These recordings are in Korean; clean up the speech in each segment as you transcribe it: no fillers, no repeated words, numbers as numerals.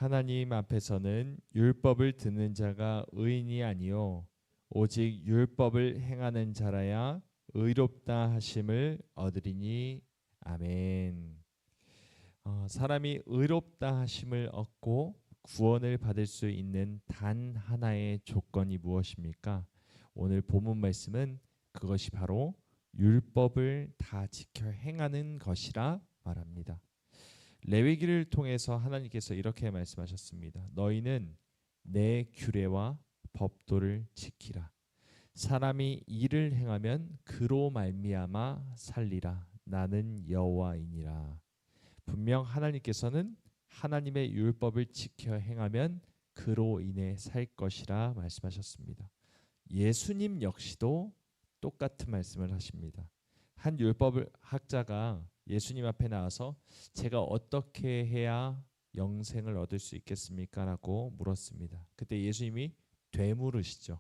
하나님 앞에서는 율법을 듣는 자가 의인이 아니요 오직 율법을 행하는 자라야 의롭다 하심을 얻으리니. 아멘. 사람이 의롭다 하심을 얻고 구원을 받을 수 있는 단 하나의 조건이 무엇입니까? 오늘 본문 말씀은 그것이 바로 율법을 다 지켜 행하는 것이라 말합니다. 레위기를 통해서 하나님께서 이렇게 말씀하셨습니다. 너희는 내 규례와 법도를 지키라. 사람이 이를 행하면 그로 말미암아 살리라. 나는 여호와이니라. 분명 하나님께서는 하나님의 율법을 지켜 행하면 그로 인해 살 것이라 말씀하셨습니다. 예수님 역시도 똑같은 말씀을 하십니다. 한 율법 학자가 예수님 앞에 나와서 제가 어떻게 해야 영생을 얻을 수 있겠습니까? 라고 물었습니다. 그때 예수님이 되물으시죠.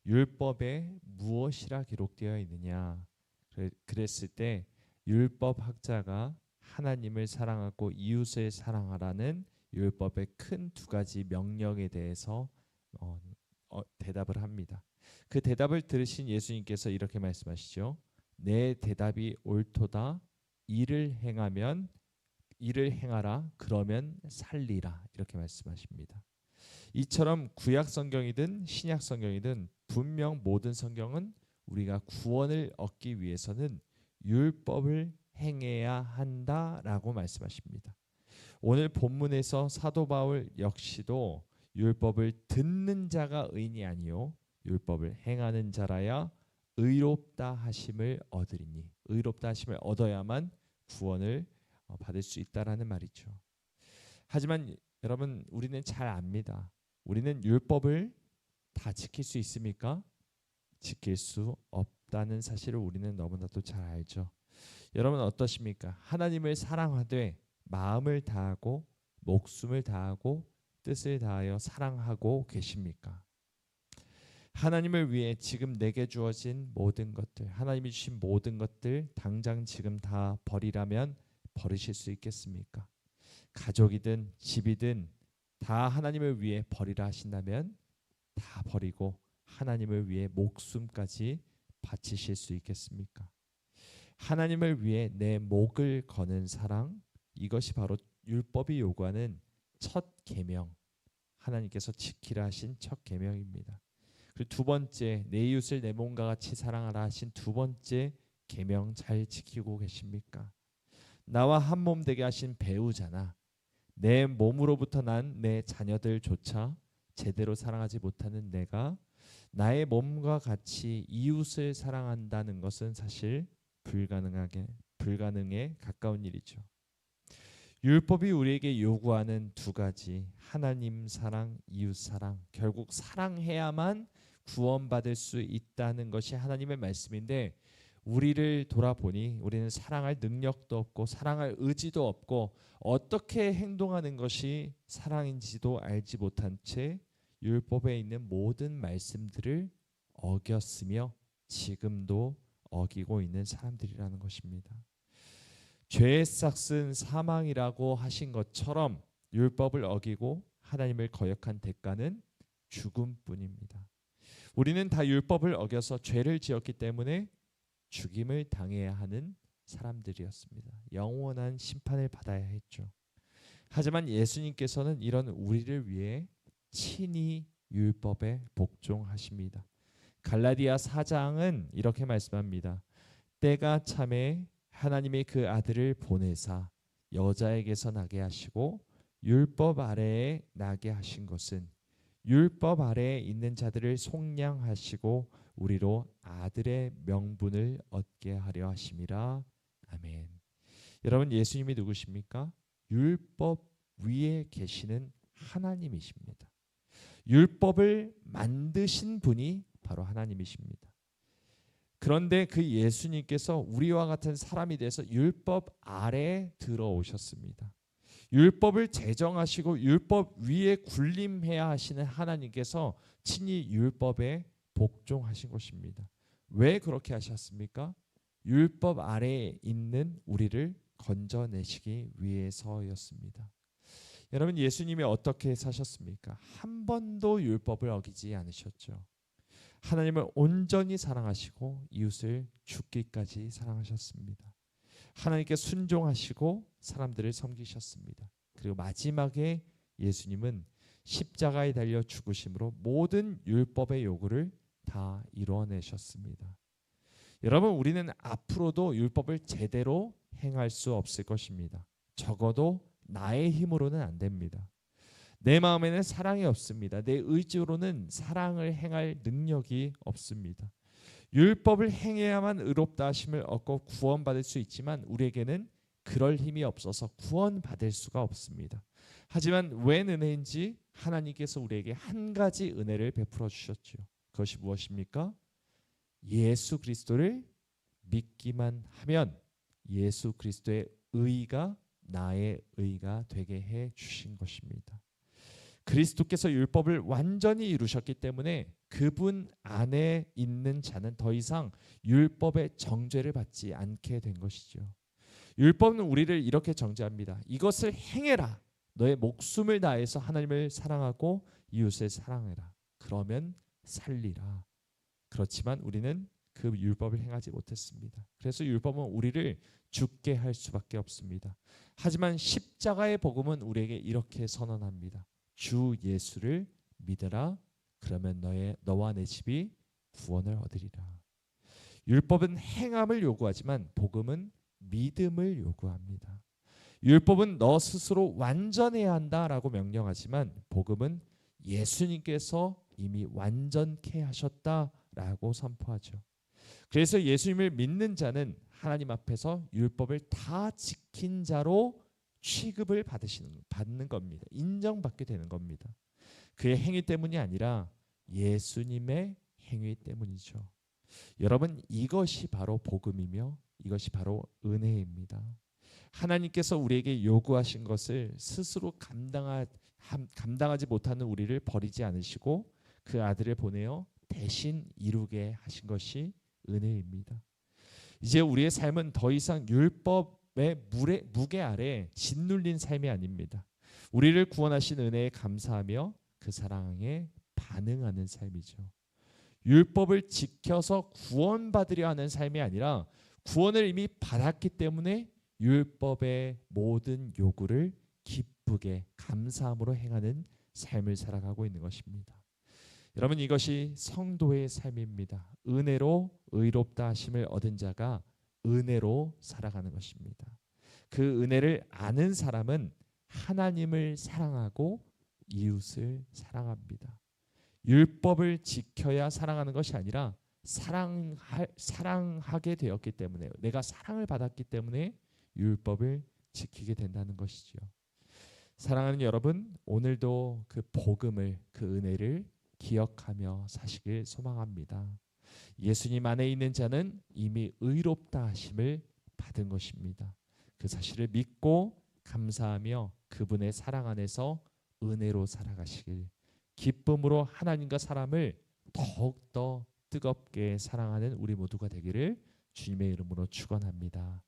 율법에 무엇이라 기록되어 있느냐? 그랬을 때 율법 학자가 하나님을 사랑하고 이웃을 사랑하라는 율법의 큰 두 가지 명령에 대해서 대답을 합니다. 그 대답을 들으신 예수님께서 이렇게 말씀하시죠. 내 대답이 옳도다. 이를 행하라. 그러면 살리라. 이렇게 말씀하십니다. 이처럼 구약 성경이든 신약 성경이든 분명 모든 성경은 우리가 구원을 얻기 위해서는 율법을 행해야 한다라고 말씀하십니다. 오늘 본문에서 사도 바울 역시도 율법을 듣는 자가 의인이 아니요 율법을 행하는 자라야 의롭다 하심을 얻으리니, 의롭다 하심을 얻어야만 구원을 받을 수 있다라는 말이죠. 하지만 여러분, 우리는 잘 압니다. 우리는 율법을 다 지킬 수 있습니까? 지킬 수 없다는 사실을 우리는 너무나도 잘 알죠. 여러분 어떠십니까? 하나님을 사랑하되 마음을 다하고 목숨을 다하고 뜻을 다하여 사랑하고 계십니까? 하나님을 위해 지금 내게 주어진 모든 것들, 하나님이 주신 모든 것들 당장 지금 다 버리라면 버리실 수 있겠습니까? 가족이든 집이든 다 하나님을 위해 버리라 하신다면 다 버리고 하나님을 위해 목숨까지 바치실 수 있겠습니까? 하나님을 위해 내 목을 거는 사랑, 이것이 바로 율법이 요구하는 첫 계명, 하나님께서 지키라 하신 첫 계명입니다. 그리고 두 번째, 내 이웃을 내 몸과 같이 사랑하라 하신 두 번째 계명 잘 지키고 계십니까? 나와 한 몸 되게 하신 배우자나 내 몸으로부터 난 내 자녀들조차 제대로 사랑하지 못하는 내가 나의 몸과 같이 이웃을 사랑한다는 것은 사실 불가능에 가까운 일이죠. 율법이 우리에게 요구하는 두 가지, 하나님 사랑, 이웃 사랑, 결국 사랑해야만 구원받을 수 있다는 것이 하나님의 말씀인데, 우리를 돌아보니 우리는 사랑할 능력도 없고 사랑할 의지도 없고 어떻게 행동하는 것이 사랑인지도 알지 못한 채 율법에 있는 모든 말씀들을 어겼으며 지금도 어기고 있는 사람들이라는 것입니다. 죄의 삭은 사망이라고 하신 것처럼 율법을 어기고 하나님을 거역한 대가는 죽음뿐입니다. 우리는 다 율법을 어겨서 죄를 지었기 때문에 죽임을 당해야 하는 사람들이었습니다. 영원한 심판을 받아야 했죠. 하지만 예수님께서는 이런 우리를 위해 친히 율법에 복종하십니다. 갈라디아 4장은 이렇게 말씀합니다. 때가 참에 하나님이 그 아들을 보내사 여자에게서 나게 하시고 율법 아래에 나게 하신 것은 율법 아래에 있는 자들을 속량하시고 우리로 아들의 명분을 얻게 하려 하심이라. 아멘. 여러분, 예수님이 누구십니까? 율법 위에 계시는 하나님이십니다. 율법을 만드신 분이 바로 하나님이십니다. 그런데 그 예수님께서 우리와 같은 사람이 돼서 율법 아래에 들어오셨습니다. 율법을 제정하시고 율법 위에 군림해야 하시는 하나님께서 친히 율법에 복종하신 것입니다. 왜 그렇게 하셨습니까? 율법 아래에 있는 우리를 건져내시기 위해서였습니다. 여러분, 예수님이 어떻게 사셨습니까? 한 번도 율법을 어기지 않으셨죠. 하나님을 온전히 사랑하시고 이웃을 죽기까지 사랑하셨습니다. 하나님께 순종하시고 사람들을 섬기셨습니다. 그리고 마지막에 예수님은 십자가에 달려 죽으심으로 모든 율법의 요구를 다 이루어내셨습니다. 여러분, 우리는 앞으로도 율법을 제대로 행할 수 없을 것입니다. 적어도 나의 힘으로는 안 됩니다. 내 마음에는 사랑이 없습니다. 내 의지로는 사랑을 행할 능력이 없습니다. 율법을 행해야만 의롭다 하심을 얻고 구원받을 수 있지만 우리에게는 그럴 힘이 없어서 구원받을 수가 없습니다. 하지만 웬 은혜인지 하나님께서 우리에게 한 가지 은혜를 베풀어 주셨죠. 그것이 무엇입니까? 예수 그리스도를 믿기만 하면 예수 그리스도의 의가 나의 의가 되게 해 주신 것입니다. 그리스도께서 율법을 완전히 이루셨기 때문에 그분 안에 있는 자는 더 이상 율법의 정죄를 받지 않게 된 것이죠. 율법은 우리를 이렇게 정죄합니다. 이것을 행해라. 너의 목숨을 다해서 하나님을 사랑하고 이웃을 사랑해라. 그러면 살리라. 그렇지만 우리는 그 율법을 행하지 못했습니다. 그래서 율법은 우리를 죽게 할 수밖에 없습니다. 하지만 십자가의 복음은 우리에게 이렇게 선언합니다. 주 예수를 믿으라. 그러면 너와 내 집이 구원을 얻으리라. 율법은 행함을 요구하지만 복음은 믿음을 요구합니다. 율법은 너 스스로 완전해야 한다라고 명령하지만 복음은 예수님께서 이미 완전케 하셨다라고 선포하죠. 그래서 예수님을 믿는 자는 하나님 앞에서 율법을 다 지킨 자로 취급을 받는 겁니다. 인정받게 되는 겁니다. 그의 행위 때문이 아니라 예수님의 행위 때문이죠. 여러분, 이것이 바로 복음이며 이것이 바로 은혜입니다. 하나님께서 우리에게 요구하신 것을 스스로 감당하지 못하는 우리를 버리지 않으시고 그 아들을 보내어 대신 이루게 하신 것이 은혜입니다. 이제 우리의 삶은 더 이상 율법의 무게 아래 짓눌린 삶이 아닙니다. 우리를 구원하신 은혜에 감사하며 그 사랑에 반응하는 삶이죠. 율법을 지켜서 구원받으려 하는 삶이 아니라 구원을 이미 받았기 때문에 율법의 모든 요구를 기쁘게 감사함으로 행하는 삶을 살아가고 있는 것입니다. 여러분, 이것이 성도의 삶입니다. 은혜로 의롭다 하심을 얻은 자가 은혜로 살아가는 것입니다. 그 은혜를 아는 사람은 하나님을 사랑하고 이웃을 사랑합니다. 율법을 지켜야 사랑하는 것이 아니라 사랑하게 되었기 때문에, 내가 사랑을 받았기 때문에 율법을 지키게 된다는 것이죠. 사랑하는 여러분, 오늘도 그 복음을, 그 은혜를 기억하며 사시길 소망합니다. 예수님 안에 있는 자는 이미 의롭다 하심을 받은 것입니다. 그 사실을 믿고 감사하며 그분의 사랑 안에서 은혜로 살아가시길, 기쁨으로 하나님과 사람을 더욱더 뜨겁게 사랑하는 우리 모두가 되기를 주님의 이름으로 축원합니다.